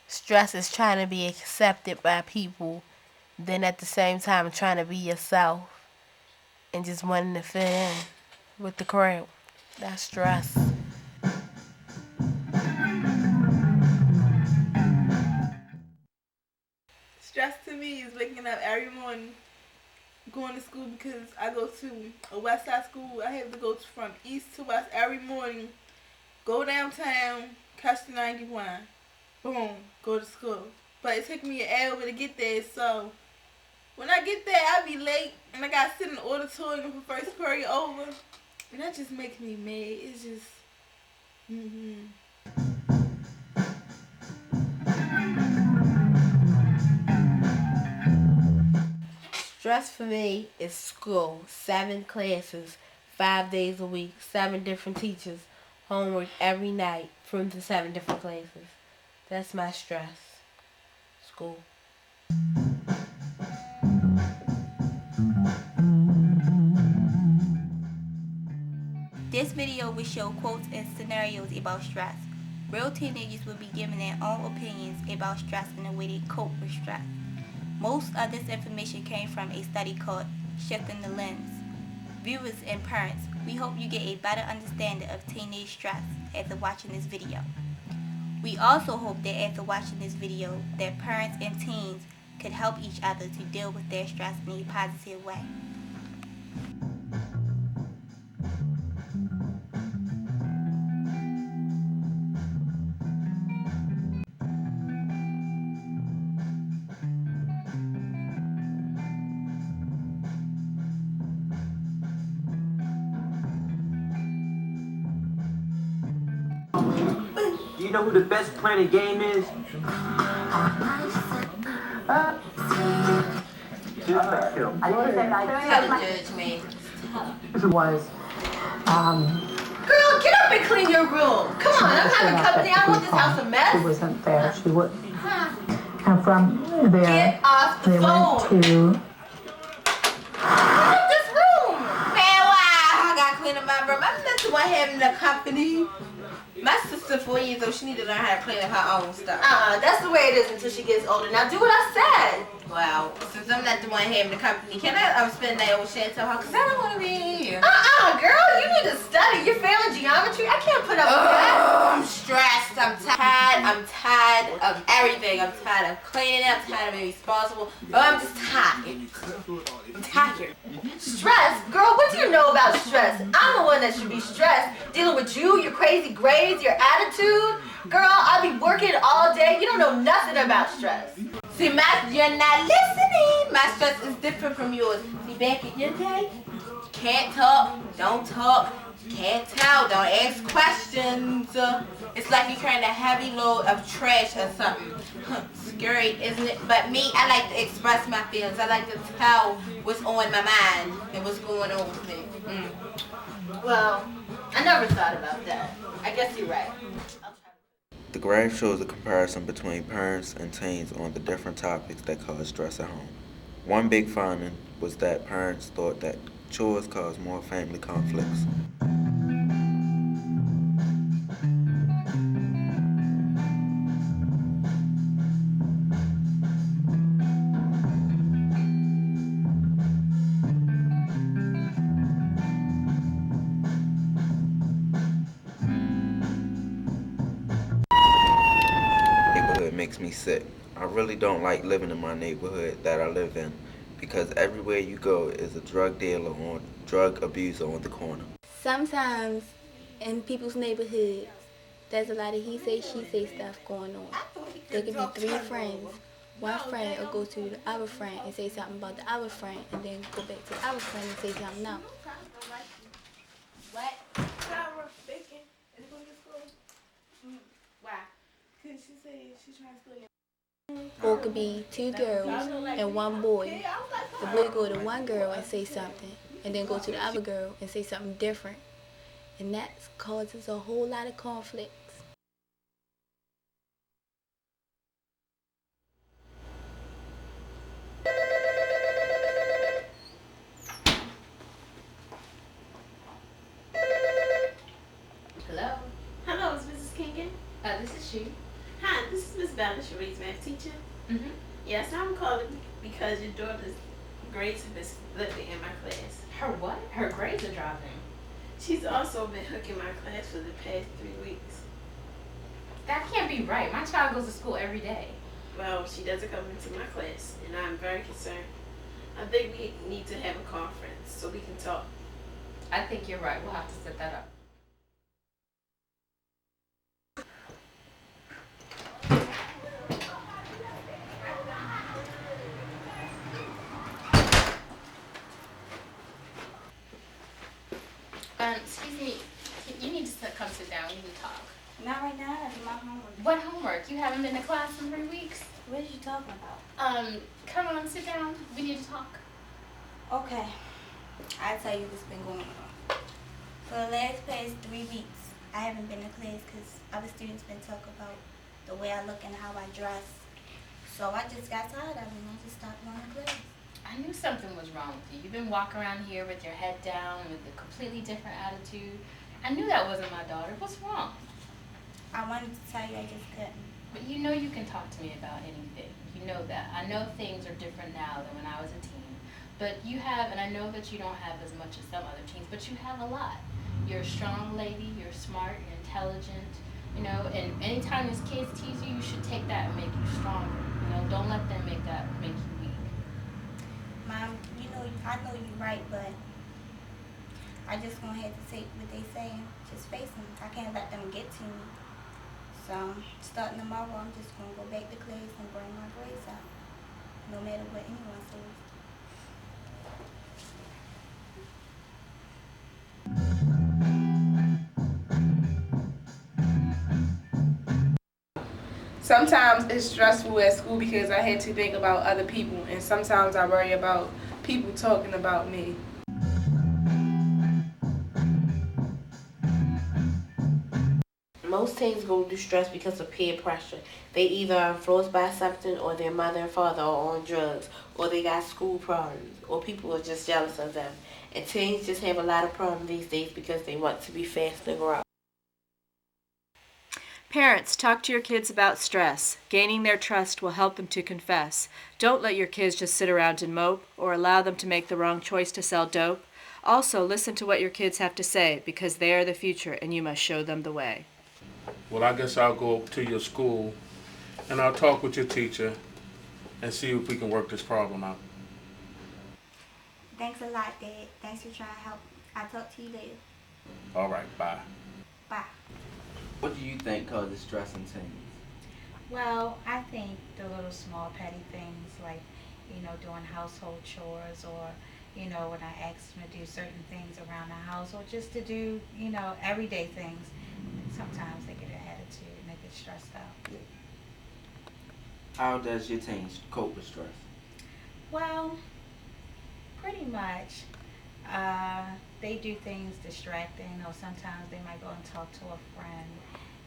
Stress is trying to be accepted by people, then at the same time trying to be yourself and just wanting to fit in with the crowd. That's stress. Stress to me is waking up every morning, going to school because I go to a West Side school. I have to go from east to west every morning, go downtown, catch the 91, boom, go to school. But it took me an hour to get there, so when I get there, I be late, and I gotta sit in the auditorium for first period over, and that just makes me mad. It's just, Stress for me is school. 7 classes, 5 days a week, 7 different teachers, homework every night from the 7 different classes. That's my stress. School. This video will show quotes and scenarios about stress. Real teenagers will be giving their own opinions about stress and the way they cope with stress. Most of this information came from a study called Shifting the Lens. Viewers and parents, we hope you get a better understanding of teenage stress after watching this video. We also hope that after watching this video that parents and teens could help each other to deal with their stress in a positive way. Do you know who the best player in the game is? It was, Girl, get up and clean your room. Come on, I'm having company. I don't want this house a she mess. wasn't there, she wouldn't. And from there, Get off the they phone. went to, Clean up this room. Man, why? I gotta clean up my room. I'm not the one having the company. My sister, 4 years old, she need to learn how to clean up her own stuff. That's the way it is until she gets older. Now do what I said. Well, since I'm not the one having the company, can I spend that with Chantel her? Because I don't want to be in here. Girl, you need to study. You're failing geometry. I can't put up with that. I'm stressed. I'm tired. I'm tired of everything. I'm tired of cleaning up. I'm tired of being responsible. Oh, I'm just tired. I'm tired. Stress? Girl, what do you know about stress? I'm the one that should be stressed. Dealing with you, your crazy grades, your attitude. Girl, I be working all day. You don't know nothing about stress. See, you're not listening. My stress is different from yours. See, back in your day, can't talk, don't talk, can't tell, don't ask questions. It's like you're carrying a heavy load of trash or something. Scary, isn't it? But me, I like to express my feelings. I like to tell what's on my mind and what's going on with me. Well, I never thought about that. I guess you're right. The graph shows a comparison between parents and teens on the different topics that cause stress at home. One big finding was that parents thought that chores caused more family conflicts. Makes me sick. I really don't like living in my neighborhood that I live in because everywhere you go is a drug dealer or drug abuser on the corner. Sometimes in people's neighborhoods, there's a lot of he say, she say stuff going on. There could be 3 friends. One friend will go to the other friend and say something about the other friend and then go back to the other friend and say something else. What? Bacon. Is it going to school? Why? Because she said she's trying to steal your... Or it could be 2 girls and 1 boy. The boy go to one girl and say something and then go to the other girl and say something different. And that causes a whole lot of conflicts. Hello? Hello, is Mrs. Kingan? This is she. Hi, This is Miss Bella, Cherie's math teacher. Mm-hmm. Yes, I'm calling because your daughter's grades have been slipping in my class. Her what? Her grades are dropping. She's also been hooking my class for the past 3 weeks. That can't be right. My child goes to school every day. Well, she doesn't come into my class, and I'm very concerned. I think we need to have a conference so we can talk. I think you're right. We'll have to set that up. Excuse me. You need to come sit down. We need to talk. Not right now. I do my homework. What homework? You haven't been to class in 3 weeks. What are you talking about? Come on, sit down. We need to talk. Okay. I'll tell you what's been going on. For the last past 3 weeks, I haven't been to class because other students been talking about the way I look and how I dress. So I just got tired of it and I just stopped going to class. I knew something was wrong with you. You've been walking around here with your head down with a completely different attitude. I knew that wasn't my daughter. What's wrong? I wanted to tell you, I just couldn't. But you know you can talk to me about anything. You know that. I know things are different now than when I was a teen. But you have, and I know that you don't have as much as some other teens, but you have a lot. You're a strong lady, you're smart, you're intelligent, you know, and anytime these kids tease you, you should take that and make you stronger. You know, don't let them make you weak. Mom, you know, I know you're right, but I just gonna have to take what they saying. Just face them. I can't let them get to me. So, starting tomorrow, I'm just gonna go back to class and bring my grades out, no matter what anyone says. Sometimes it's stressful at school because I had to think about other people, and sometimes I worry about people talking about me. Most teens go through stress because of peer pressure. They either are influenced by something, or their mother and father are on drugs, or they got school problems, or people are just jealous of them. And teens just have a lot of problems these days because they want to be fast and grow. Parents, talk to your kids about stress. Gaining their trust will help them to confess. Don't let your kids just sit around and mope or allow them to make the wrong choice to sell dope. Also, listen to what your kids have to say because they are the future and you must show them the way. Well, I guess I'll go to your school and I'll talk with your teacher and see if we can work this problem out. Thanks a lot, Dad. Thanks for trying to help. I'll talk to you later. All right, bye. Bye. What do you think causes stress in teens? Well, I think the little small petty things like, you know, doing household chores or, you know, when I ask them to do certain things around the house or just to do, you know, everyday things. Sometimes they get an attitude and they get stressed out. How does your teens cope with stress? Well, pretty much. They do things distracting, or sometimes they might go and talk to a friend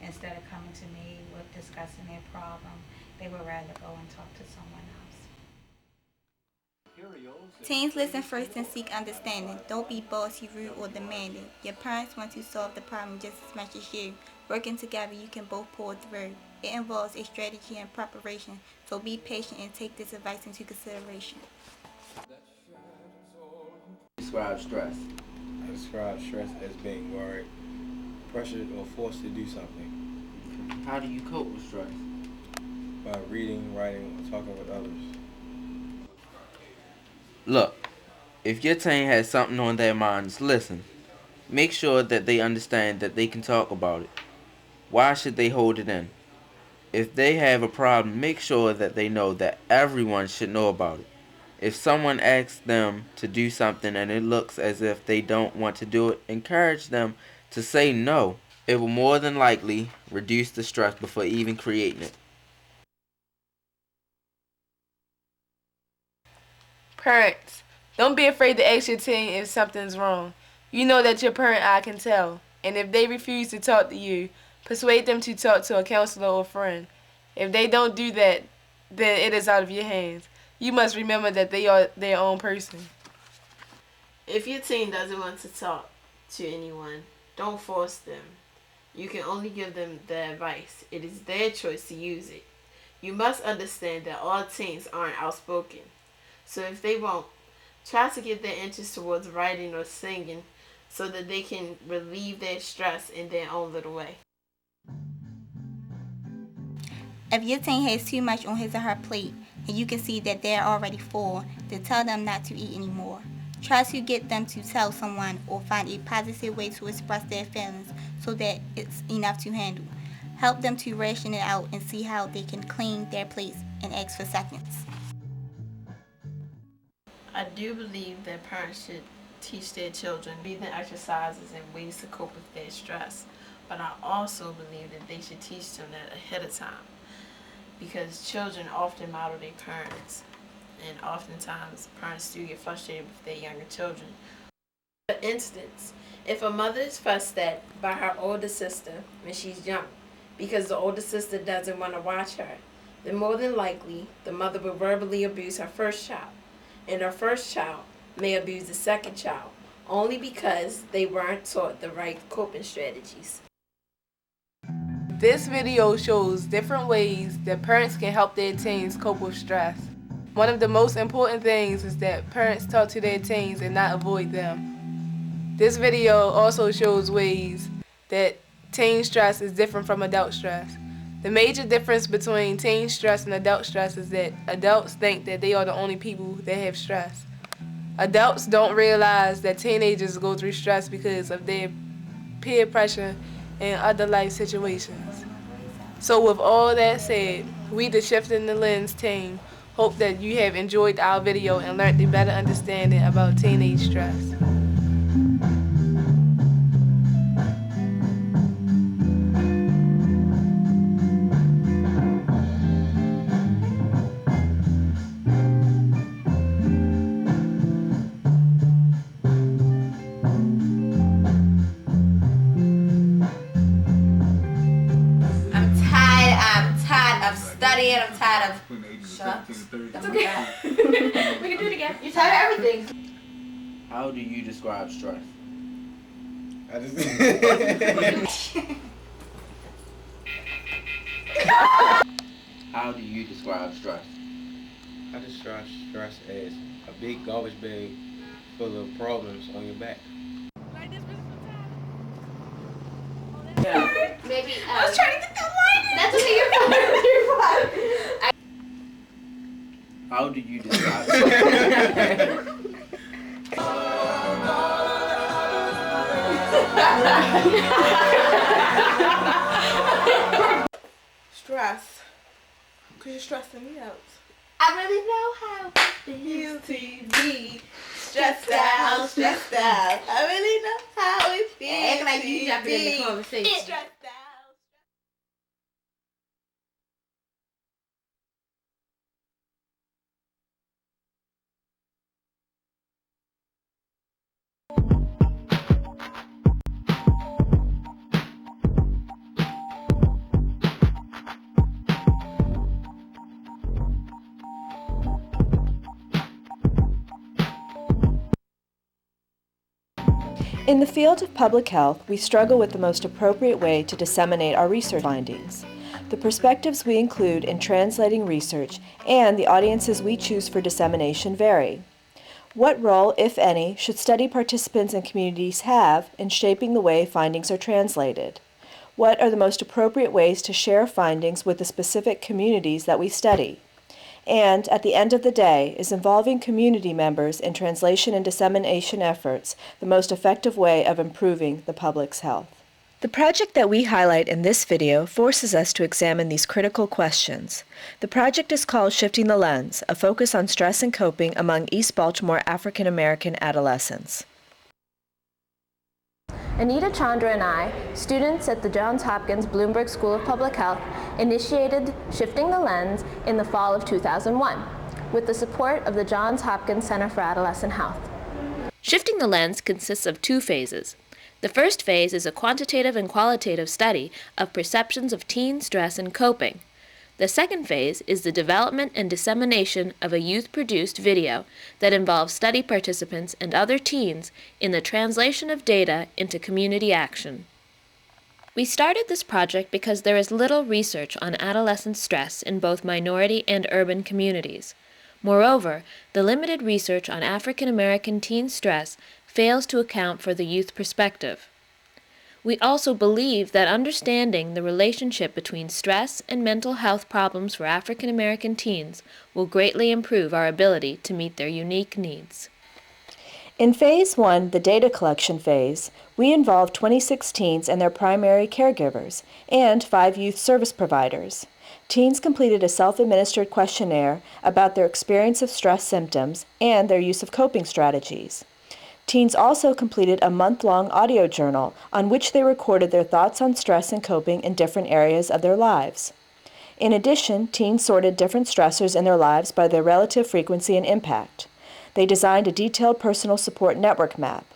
instead of coming to me with discussing their problem. They would rather go and talk to someone else. Teens, listen first and seek understanding. Don't be bossy, rude, or demanding. Your parents want to solve the problem just as much as you. Working together, you can both pull through. It involves a strategy and preparation, so be patient and take this advice into consideration. Describe stress. I describe stress as being worried, pressured, or forced to do something. How do you cope with stress? By reading, writing, or talking with others. Look, if your teen has something on their minds, listen. Make sure that they understand that they can talk about it. Why should they hold it in? If they have a problem, make sure that they know that everyone should know about it. If someone asks them to do something and it looks as if they don't want to do it, encourage them to say no. It will more than likely reduce the stress before even creating it. Parents, don't be afraid to ask your teen if something's wrong. You know that your parent eye can tell, and if they refuse to talk to you, persuade them to talk to a counselor or friend. If they don't do that, then it is out of your hands. You must remember that they are their own person. If your teen doesn't want to talk to anyone, don't force them. You can only give them the advice. It is their choice to use it. You must understand that all teens aren't outspoken. So if they won't, try to get their interest towards writing or singing so that they can relieve their stress in their own little way. If your teen has too much on his or her plate and you can see that they're already full, then tell them not to eat anymore. Try to get them to tell someone or find a positive way to express their feelings so that it's enough to handle. Help them to ration it out and see how they can clean their plates and ask for seconds. I do believe that parents should teach their children breathing exercises and ways to cope with their stress. But I also believe that they should teach them that ahead of time, because children often model their parents, and oftentimes parents do get frustrated with their younger children. For instance, if a mother is fussed at by her older sister when she's young because the older sister doesn't want to watch her, then more than likely the mother will verbally abuse her first child, and her first child may abuse the second child only because they weren't taught the right coping strategies. This video shows different ways that parents can help their teens cope with stress. One of the most important things is that parents talk to their teens and not avoid them. This video also shows ways that teen stress is different from adult stress. The major difference between teen stress and adult stress is that adults think that they are the only people that have stress. Adults don't realize that teenagers go through stress because of their peer pressure and other life situations. So with all that said, we the Shifting the Lens team hope that you have enjoyed our video and learned a better understanding about teenage stress. I'm tired of shucks. That's okay. We can do it again. You're tired of everything. How do you describe stress? How do you describe stress? I describe stress as a big garbage bag full of problems on your back. Maybe. I was trying to get that line. That's okay. You're fine. How do you describe stress? Stress. Because you're stressing me out. I really know how it feels to be stressed out, stressed out. I really know how it feels. Act like you jumping in the conversation. Stressed out. In the field of public health, we struggle with the most appropriate way to disseminate our research findings. The perspectives we include in translating research and the audiences we choose for dissemination vary. What role, if any, should study participants and communities have in shaping the way findings are translated? What are the most appropriate ways to share findings with the specific communities that we study? And, at the end of the day, is involving community members in translation and dissemination efforts the most effective way of improving the public's health? The project that we highlight in this video forces us to examine these critical questions. The project is called Shifting the Lens, a focus on stress and coping among East Baltimore African American adolescents. Anita Chandra and I, students at the Johns Hopkins Bloomberg School of Public Health, initiated Shifting the Lens in the fall of 2001 with the support of the Johns Hopkins Center for Adolescent Health. Shifting the Lens consists of two phases. The first phase is a quantitative and qualitative study of perceptions of teen stress and coping. The second phase is the development and dissemination of a youth-produced video that involves study participants and other teens in the translation of data into community action. We started this project because there is little research on adolescent stress in both minority and urban communities. Moreover, the limited research on African American teen stress fails to account for the youth perspective. We also believe that understanding the relationship between stress and mental health problems for African American teens will greatly improve our ability to meet their unique needs. In Phase 1, the data collection phase, we involved 26 teens and their primary caregivers and 5 youth service providers. Teens completed a self-administered questionnaire about their experience of stress symptoms and their use of coping strategies. Teens also completed a month-long audio journal on which they recorded their thoughts on stress and coping in different areas of their lives. In addition, teens sorted different stressors in their lives by their relative frequency and impact. They designed a detailed personal support network map.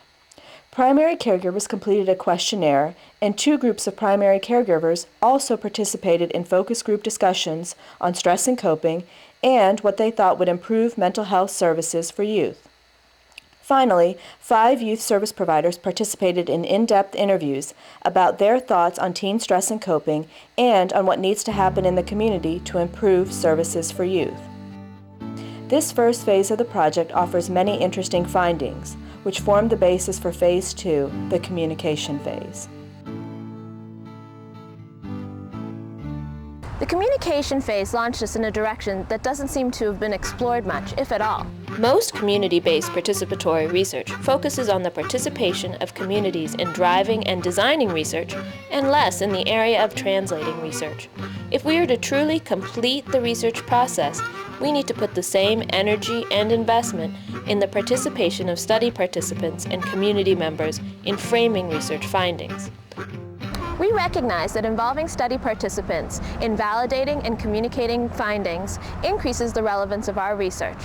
Primary caregivers completed a questionnaire, and 2 groups of primary caregivers also participated in focus group discussions on stress and coping and what they thought would improve mental health services for youth. Finally, 5 youth service providers participated in in-depth interviews about their thoughts on teen stress and coping and on what needs to happen in the community to improve services for youth. This first phase of the project offers many interesting findings, which form the basis for Phase 2, the communication phase. The communication phase launched us in a direction that doesn't seem to have been explored much, if at all. Most community-based participatory research focuses on the participation of communities in driving and designing research, and less in the area of translating research. If we are to truly complete the research process, we need to put the same energy and investment in the participation of study participants and community members in framing research findings. We recognize that involving study participants in validating and communicating findings increases the relevance of our research.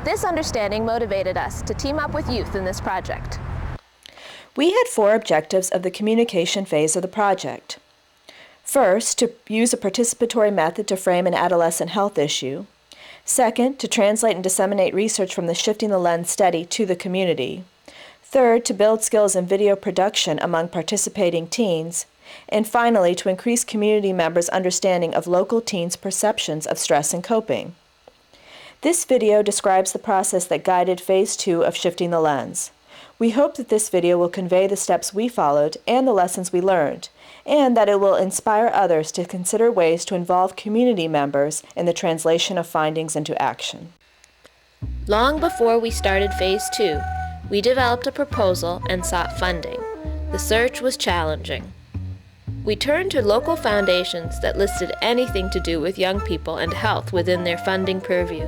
This understanding motivated us to team up with youth in this project. We had 4 objectives of the communication phase of the project. First, to use a participatory method to frame an adolescent health issue. Second, to translate and disseminate research from the Shifting the Lens study to the community. Third, to build skills in video production among participating teens. And finally, to increase community members' understanding of local teens' perceptions of stress and coping. This video describes the process that guided Phase 2 of Shifting the Lens. We hope that this video will convey the steps we followed and the lessons we learned, and that it will inspire others to consider ways to involve community members in the translation of findings into action. Long before we started Phase 2, we developed a proposal and sought funding. The search was challenging. We turned to local foundations that listed anything to do with young people and health within their funding purview.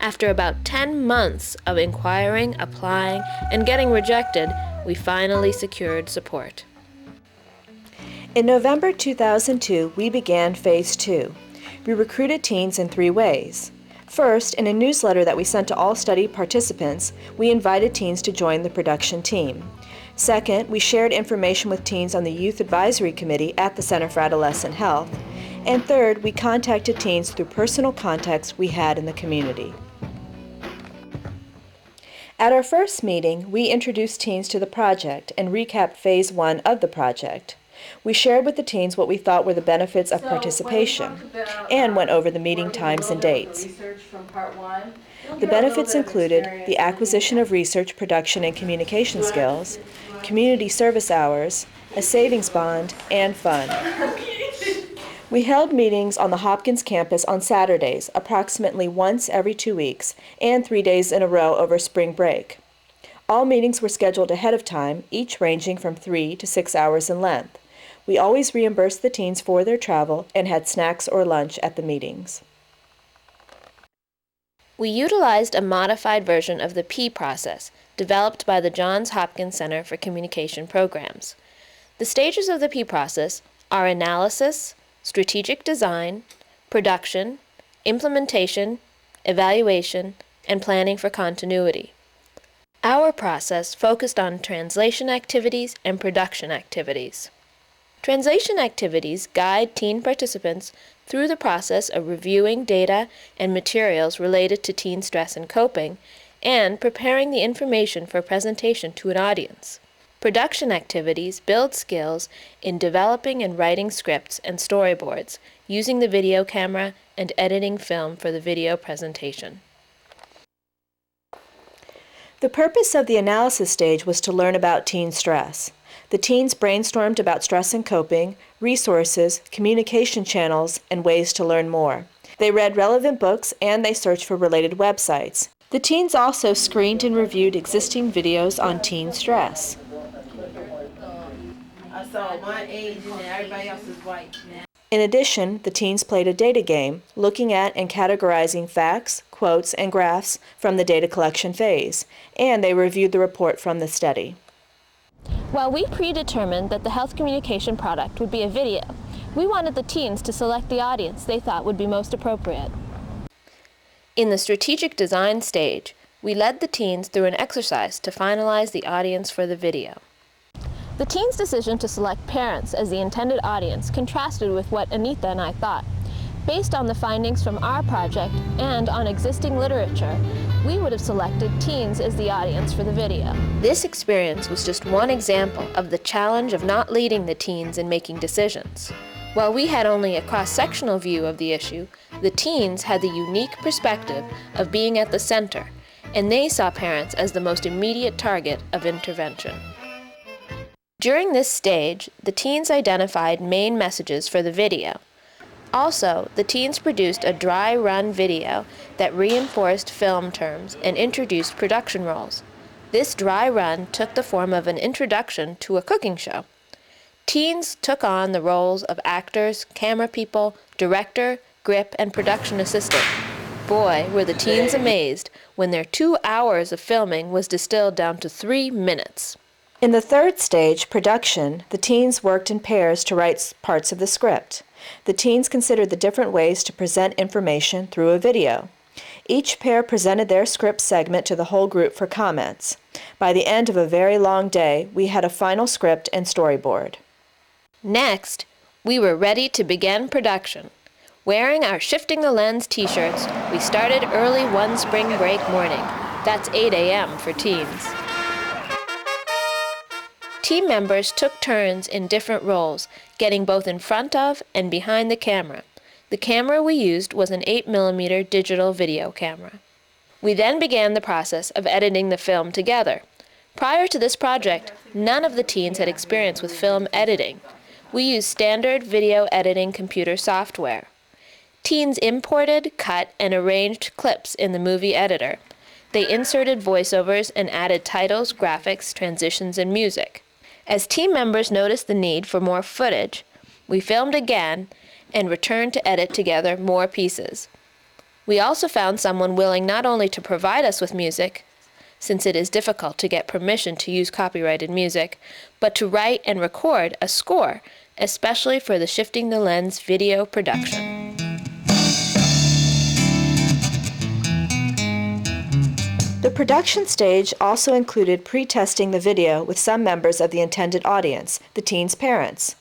After about 10 months of inquiring, applying, and getting rejected, we finally secured support. In November 2002, we began Phase 2. We recruited teens in 3 ways. First, in a newsletter that we sent to all study participants, we invited teens to join the production team. Second, we shared information with teens on the Youth Advisory Committee at the Center for Adolescent Health. And third, we contacted teens through personal contacts we had in the community. At our first meeting, we introduced teens to the project and recapped Phase 1 of the project. We shared with the teens what we thought were the benefits of participation and went over the meeting times and dates. The benefits included the acquisition of research, production, and communication skills, community service hours, a savings bond, and fun. We held meetings on the Hopkins campus on Saturdays, approximately once every 2 weeks, and 3 days in a row over spring break. All meetings were scheduled ahead of time, each ranging from 3 to 6 hours in length. We always reimbursed the teens for their travel and had snacks or lunch at the meetings. We utilized a modified version of the P process, developed by the Johns Hopkins Center for Communication Programs. The stages of the P process are analysis, strategic design, production, implementation, evaluation, and planning for continuity. Our process focused on translation activities and production activities. Translation activities guide teen participants through the process of reviewing data and materials related to teen stress and coping, and preparing the information for presentation to an audience. Production activities build skills in developing and writing scripts and storyboards, using the video camera, and editing film for the video presentation. The purpose of the analysis stage was to learn about teen stress. The teens brainstormed about stress and coping, resources, communication channels, and ways to learn more. They read relevant books and they searched for related websites. The teens also screened and reviewed existing videos on teen stress. I saw one Asian and everybody else is white. In addition, the teens played a data game, looking at and categorizing facts, quotes, and graphs from the data collection phase, and they reviewed the report from the study. While we predetermined that the health communication product would be a video, we wanted the teens to select the audience they thought would be most appropriate. In the strategic design stage, we led the teens through an exercise to finalize the audience for the video. The teens' decision to select parents as the intended audience contrasted with what Anita and I thought. Based on the findings from our project and on existing literature, we would have selected teens as the audience for the video. This experience was just one example of the challenge of not leading the teens in making decisions. While we had only a cross-sectional view of the issue, the teens had the unique perspective of being at the center, and they saw parents as the most immediate target of intervention. During this stage, the teens identified main messages for the video. Also, the teens produced a dry run video that reinforced film terms and introduced production roles. This dry run took the form of an introduction to a cooking show. Teens took on the roles of actors, camera people, director, grip, and production assistant. Boy, were the teens amazed when their 2 hours of filming was distilled down to 3 minutes. In the third stage, production, the teens worked in pairs to write parts of the script. The teens considered the different ways to present information through a video. Each pair presented their script segment to the whole group for comments. By the end of a very long day, we had a final script and storyboard. Next, we were ready to begin production. Wearing our Shifting the Lens t-shirts, we started early one spring break morning. That's 8 a.m. for teens. Team members took turns in different roles, getting both in front of and behind the camera. The camera we used was an 8mm digital video camera. We then began the process of editing the film together. Prior to this project, none of the teens had experience with film editing. We used standard video editing computer software. Teens imported, cut, and arranged clips in the movie editor. They inserted voiceovers and added titles, graphics, transitions, and music. As team members noticed the need for more footage, we filmed again and returned to edit together more pieces. We also found someone willing not only to provide us with music, since it is difficult to get permission to use copyrighted music, but to write and record a score, especially for the Shifting the Lens video production. The production stage also included pre-testing the video with some members of the intended audience, the teens' parents.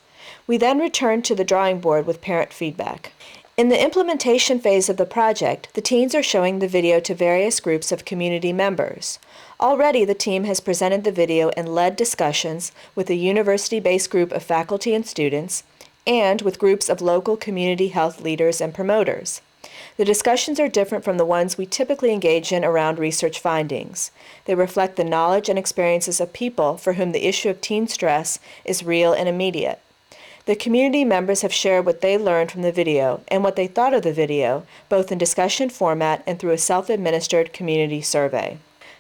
We then returned to the drawing board with parent feedback. In the implementation phase of the project, the teens are showing the video to various groups of community members. Already, the team has presented the video and led discussions with a university-based group of faculty and students, and with groups of local community health leaders and promoters. The discussions are different from the ones we typically engage in around research findings. They reflect the knowledge and experiences of people for whom the issue of teen stress is real and immediate. The community members have shared what they learned from the video and what they thought of the video, both in discussion format and through a self-administered community survey.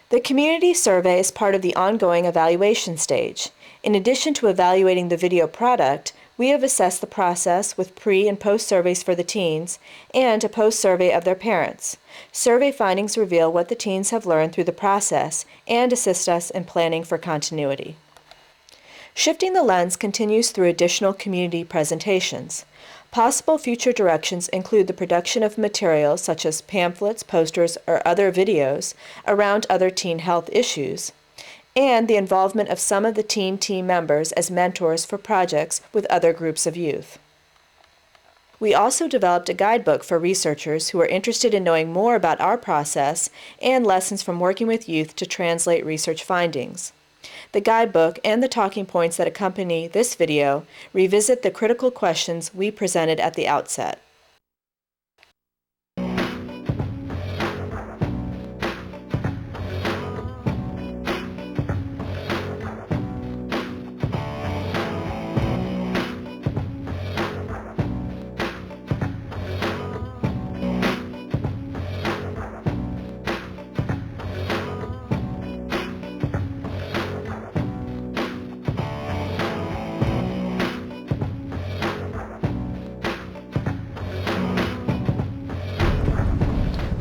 The community survey is part of the ongoing evaluation stage. In addition to evaluating the video product, we have assessed the process with pre- and post-surveys for the teens and a post-survey of their parents. Survey findings reveal what the teens have learned through the process and assist us in planning for continuity. Shifting the Lens continues through additional community presentations. Possible future directions include the production of materials such as pamphlets, posters, or other videos around other teen health issues, and the involvement of some of the teen team members as mentors for projects with other groups of youth. We also developed a guidebook for researchers who are interested in knowing more about our process and lessons from working with youth to translate research findings. The guidebook and the talking points that accompany this video revisit the critical questions we presented at the outset.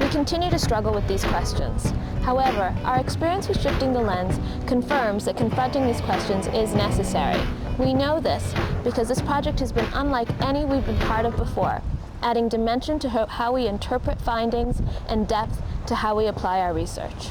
We continue to struggle with these questions. However, our experience with shifting the lens confirms that confronting these questions is necessary. We know this because this project has been unlike any we've been part of before, adding dimension to how we interpret findings and depth to how we apply our research.